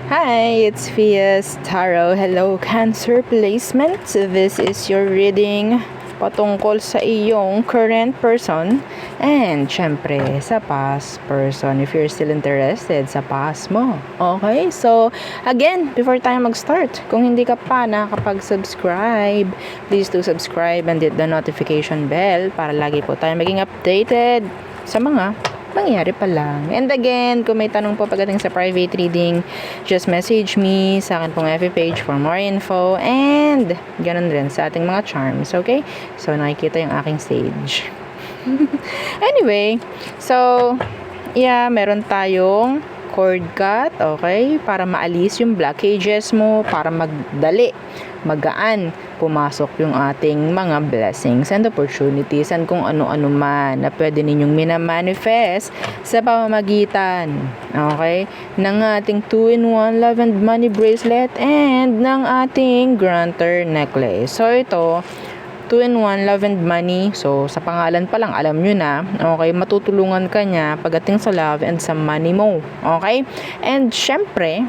Hi, it's Fias Tarot. Hello, Cancer Placement. This is your reading patungkol sa iyong current person and syempre sa past person if you're still interested sa past mo. Okay? So, again, before tayo mag-start, kung hindi ka pa nakakapag-subscribe, please do subscribe and hit the notification bell para lagi po tayo maging updated sa mga mangyayari pa lang. And again, kung may tanong po pagdating sa private reading, just message me sa akin pong FB page for more info and ganun rin sa ating mga charms, okay? So, nakikita yung aking stage. Anyway, so, yeah, meron tayong cord cut, okay? Para maalis yung blockages mo, para magaan pumasok yung ating mga blessings and opportunities and kung ano-ano man na pwede ninyong minamanifest sa pamamagitan, okay, ng ating 2-in-1 love and money bracelet and ng ating granter necklace. So ito, 2-in-1 love and money. So sa pangalan pa lang alam nyo na, okay, matutulungan ka niya pagdating sa love and sa money mo, okay? And syempre,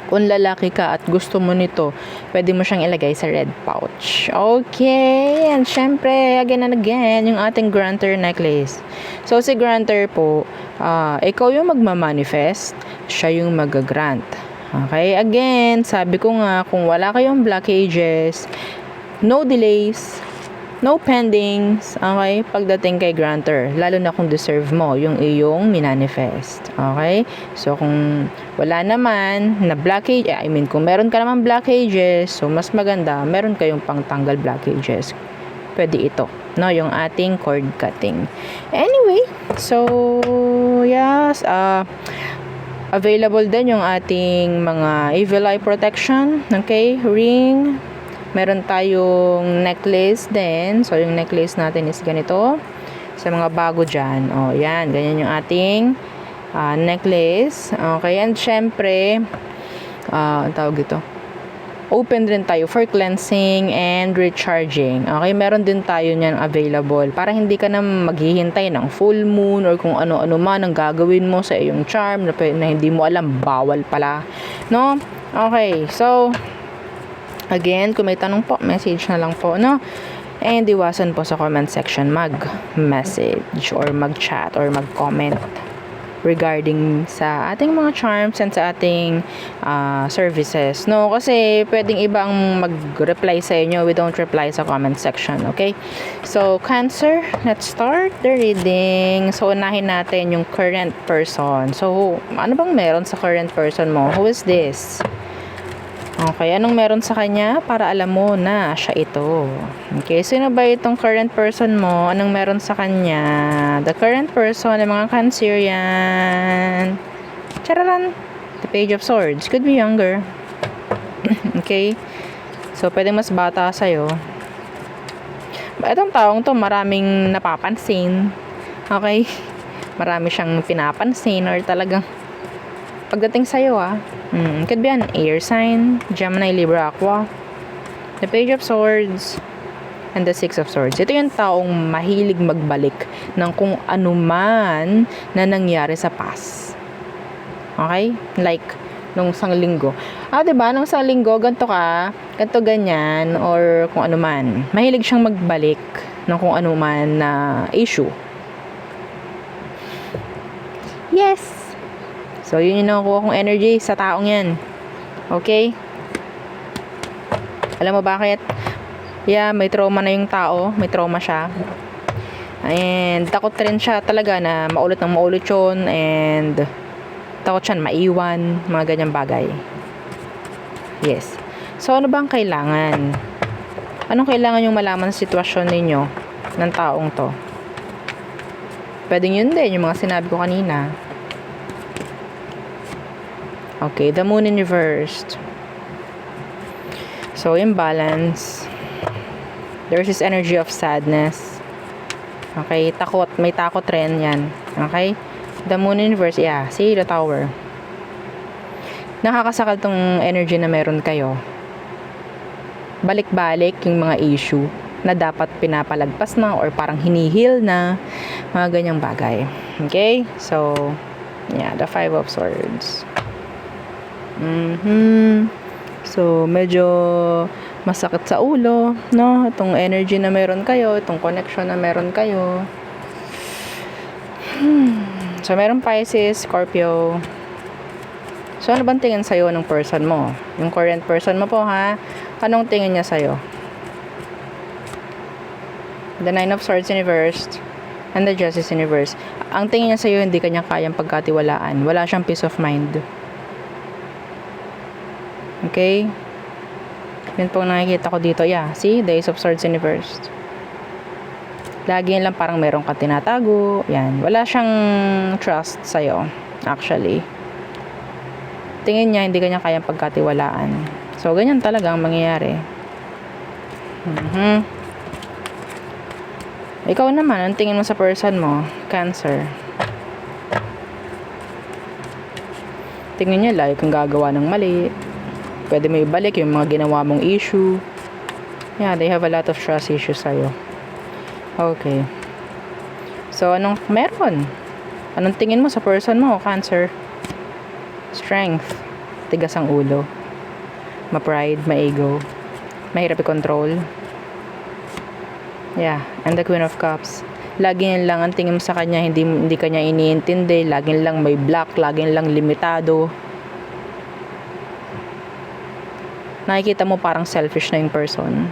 kung lalaki ka at gusto mo nito, pwede mo siyang ilagay sa red pouch. Okay, and syempre, again and again, yung ating granter necklace. So, si granter po, ikaw yung magmamanifest, siya yung mag-grant. Okay, again, sabi ko nga, kung wala kayong blockages, no delays, no pendings, okay, pagdating kay granter, lalo na kung deserve mo yung iyong minanifest, okay? So, kung wala naman na blockage, kung meron ka naman blockages, so mas maganda, meron kayong pangtanggal blockages. Pwede ito, no, yung ating cord cutting. Anyway, so, yes, available din yung ating mga evil eye protection, okay, ring. Meron tayong necklace din. So, yung necklace natin is ganito. Sa mga bago dyan. O, yan. Ganyan yung ating necklace. Okay. And, syempre, ang tawag ito, open rin tayo for cleansing and recharging. Okay. Meron din tayo nyan available. Para hindi ka na maghihintay ng full moon or kung ano-ano man ang gagawin mo sa iyong charm na hindi mo alam, bawal pala. No? Okay. So, again, kung may tanong po, message na lang po, no? And iwasan po sa comment section mag-message or mag-chat or mag-comment regarding sa ating mga charms and sa ating services, no? Kasi pwedeng ibang mag-reply sa inyo, we don't reply sa comment section, okay? So, Cancer, let's start the reading. So, unahin natin yung current person. So, ano bang meron sa current person mo? Who is this? Okay, anong meron sa kanya para alam mo na siya ito? Okay, sino ba itong current person mo? Anong meron sa kanya? The current person, ang mga Cancerian. Chararan! The Page of Swords. Could be younger. Okay? So, pwedeng mas bata sa'yo. Itong taong to, maraming napapansin. Okay? Marami siyang pinapansin or talagang pagdating sa'yo, could be an air sign, Gemini, Libra, Aqua, the Page of Swords, and the Six of Swords. Ito yung taong mahilig magbalik ng kung ano man na nangyari sa past. Okay? Like, nung isang linggo. Diba? Nung isang linggo, ganito ka, ganito ganyan, or kung ano man. Mahilig siyang magbalik ng kung ano man na issue. Yes! So, yun yung nakukuha kong energy sa taong yan. Okay? Alam mo bakit? Yeah, may trauma na yung tao. May trauma siya. And, takot rin siya talaga na maulit ng maulit yun. And, takot siya maiwan. Mga ganyang bagay. Yes. So, ano bang kailangan? Anong kailangan yung malaman sa sitwasyon ninyo ng taong to? Pwedeng yun din, yung mga sinabi ko kanina. Okay, the moon in reversed. So, imbalance. There's this energy of sadness. Okay, takot. May takot rin yan. Okay? The moon in reverse, yeah. See, the tower. Nakakasakal tong energy na meron kayo. Balik-balik yung mga issue na dapat pinapalagpas na or parang hinihil na. Mga ganyang bagay. Okay? So, yeah, the Five of Swords. So, medyo masakit sa ulo, no? Itong energy na meron kayo, itong connection na meron kayo. So, meron Pisces, Scorpio. So, ano bang tingin sa'yo ng person mo? Yung current person mo po, ha? Anong tingin niya sa'yo? The Nine of Swords in reverse and the Justice in reverse. Ang tingin niya sa'yo, hindi kanya kayang pagkatiwalaan. Wala siyang peace of mind. Okay? Yun po nakikita ko dito. Yeah, see? The Ace of Swords in reverse. Lagi lang parang meron ka tinatago. Yan. Wala siyang trust sa'yo. Actually. Tingin niya, hindi kanya kayang pagkatiwalaan. So, ganyan talaga ang mangyayari. Ikaw naman, ang tingin mo sa person mo? Cancer. Tingin niya, like kang gagawa ng mali. Pwede mo ibalik yung mga ginawa mong issue. Yeah, they have a lot of trust issues sa'yo. Okay. So, anong meron? Anong tingin mo sa person mo, Cancer? Strength. Tigas ang ulo. Ma-pride, ma-ego. Mahirap i-control. Yeah. And the Queen of Cups. Lagi lang ang tingin mo sa kanya, hindi kanya iniintindi. Lagi lang may block, lagi lang limitado. Nakikita mo parang selfish na yung person.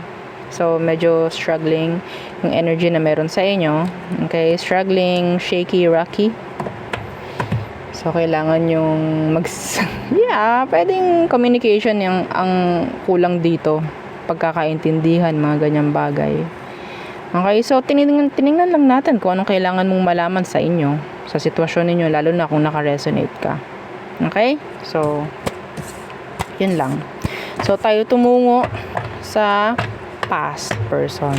So, medyo struggling yung energy na meron sa inyo. Okay? Struggling, shaky, rocky. So, kailangan yung yeah, pwedeng communication yung ang kulang dito. Pagkakaintindihan, mga ganyang bagay. Okay? So, tinignan lang natin kung anong kailangan mong malaman sa inyo, sa sitwasyon ninyo, lalo na kung naka-resonate ka. Okay? So, yun lang. So, tayo tumungo sa past person.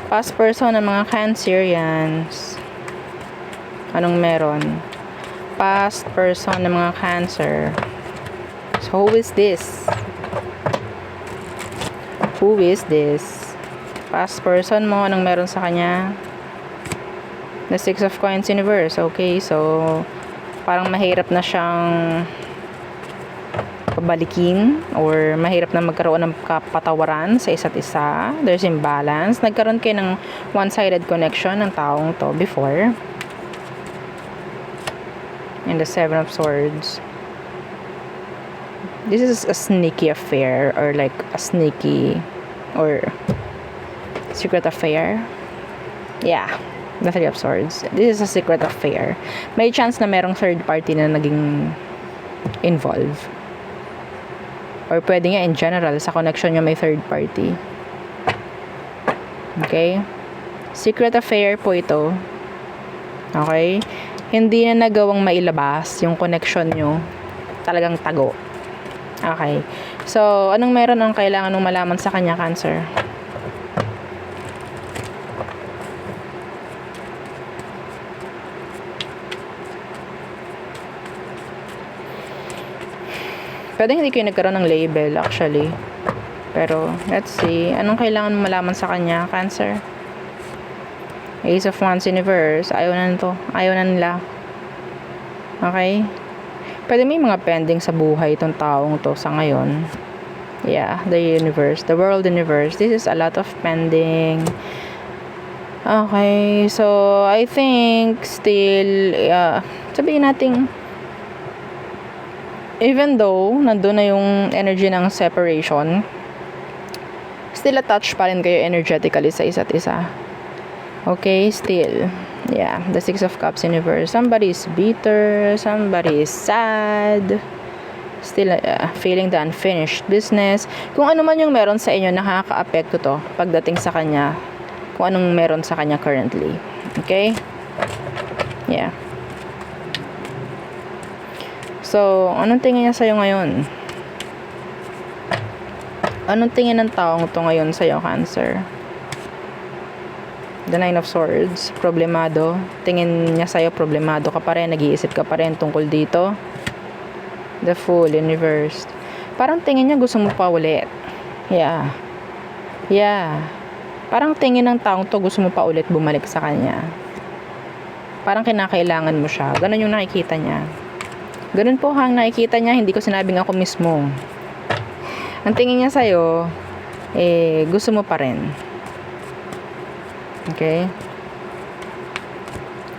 Past person ng mga Cancerians. Anong meron? Past person ng mga Cancer. So, who is this? Who is this? Past person mo, anong meron sa kanya? The Six of Coins Universe. Okay, so, parang mahirap na siyang pabalikin or mahirap na magkaroon ng kapatawaran sa isa't isa. There's imbalance. Nagkaroon kayo ng one-sided connection ng taong to before. And the Seven of Swords. This is a sneaky affair or like a sneaky or secret affair. Yeah. The Three of Swords. This is a secret affair. May chance na merong third party na naging involved. Or pwede nga in general, sa connection nyo may third party. Okay? Secret affair po ito. Okay? Hindi na nagawang mailabas yung connection nyo. Talagang tago. Okay? So, anong meron ang kailangan mong malaman sa kanya, Cancer? Pwede hindi kayo nagkaroon ng label actually. Pero, let's see. Anong kailangan mo malaman sa kanya, Cancer? Ace of Wands in reverse. Ayaw na nito. Ayaw na nila. Okay? Pwede may mga pending sa buhay itong taong to sa ngayon. Yeah, the universe. The world universe. This is a lot of pending. Okay. So, I think still, sabihin natin, even though nandun na yung energy ng separation, still attached pa rin kayo energetically sa isa't isa. Okay, still. Yeah, the Six of Cups in reverse. Somebody is bitter, somebody is sad, still feeling the unfinished business. Kung ano man yung meron sa inyo, nakaka-apekto to pagdating sa kanya, kung anong meron sa kanya currently. Okay? Yeah. So, anong tingin niya sa'yo ngayon? Anong tingin ng taong to ngayon sa'yo, Cancer? The Nine of Swords. Problemado. Tingin niya sa'yo, problemado ka pa rin. Nag-iisip ka pa rin tungkol dito. The Fool in reverse. Parang tingin niya gusto mo pa ulit. Yeah. Yeah. Parang tingin ng taong to gusto mo pa ulit bumalik sa kanya. Parang kinakailangan mo siya. Ganon yung nakikita niya. Ganun po ang nakikita niya, hindi ko sinabing ako mismo. Ang tingin niya sa'yo, gusto mo pa rin. Okay?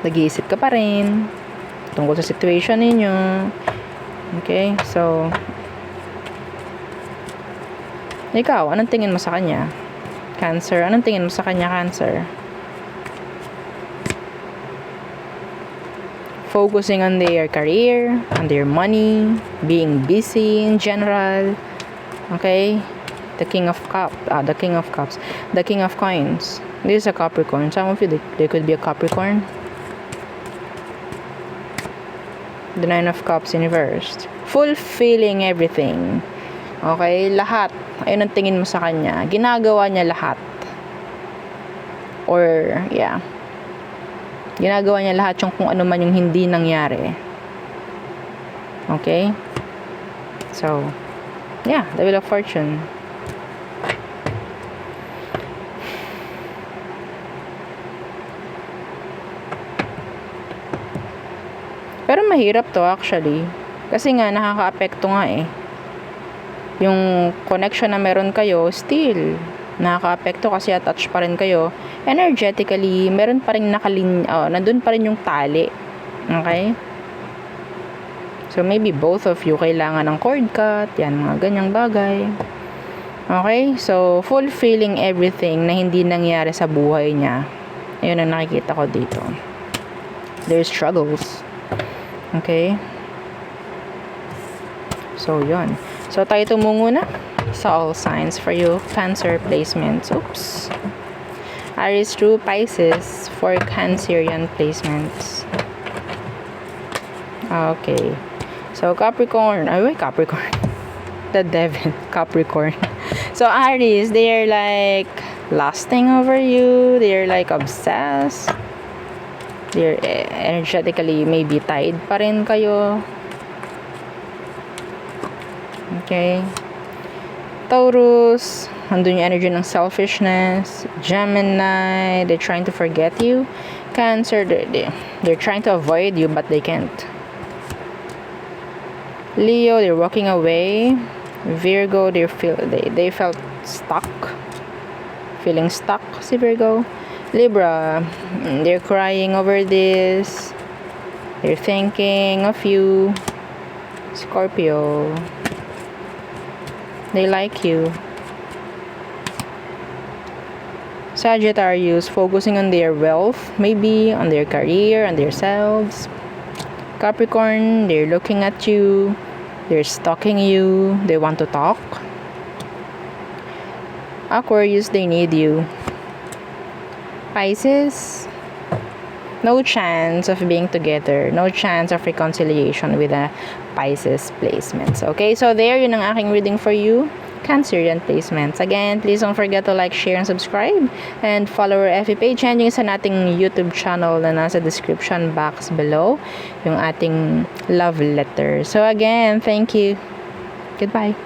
Nag-iisip ka pa rin tungkol sa situation ninyo. Okay? So, ikaw, anong tingin mo sa kanya? Cancer, anong tingin mo sa kanya, Cancer? Focusing on their career, on their money, being busy in general. Okay? The King of Cups, the King of Cups, the King of Coins. This is a Capricorn. Some of you, they could be a Capricorn. The Nine of Cups in reversed. Fulfilling everything. Okay? Lahat. Ayun ang tingin mo sa kanya. Ginagawa niya lahat. Or, yeah. Ginagawa niya lahat yung kung ano man yung hindi nangyari. Okay? So, yeah, the Wheel of Fortune. Pero mahirap to actually. Kasi nga, nakaka-apekto nga eh. Yung connection na meron kayo, still, nakaka-apekto kasi attached pa rin kayo. Energetically, meron pa rin nandun pa rin yung tali. Okay? So, maybe both of you kailangan ng cord cut, yan, mga ganyang bagay. Okay? So, fulfilling everything na hindi nangyari sa buhay niya. Ayun ang nakikita ko dito. There's struggles. Okay? So, yun. So, tayo tumungo na sa all signs for you. Cancer placements. Oops. Aries through Pisces for Cancerian placements. Okay. So, Capricorn. Ay, Capricorn. The devil. Capricorn. So, Aries, they're like lusting over you. They're like obsessed. They're energetically maybe tied pa rin kayo. Okay. Taurus, andun yung energy ng selfishness. Gemini, they're trying to forget you. Cancer, they're trying to avoid you but they can't. Leo, they're walking away. Virgo, they felt stuck. Feeling stuck si Virgo. Libra, they're crying over this. They're thinking of you. Scorpio, they like you. Sagittarius, focusing on their wealth, maybe on their career, on themselves. Capricorn, they're looking at you. They're stalking you. They want to talk. Aquarius, they need you. Pisces, no chance of being together. No chance of reconciliation with the Pisces placements. Okay, so there, yun ang aking reading for you. Cancerian placements. Again, please don't forget to like, share, and subscribe. And follow our FB page and yung isa nating YouTube channel na nasa description box below. Yung ating love letter. So again, thank you. Goodbye.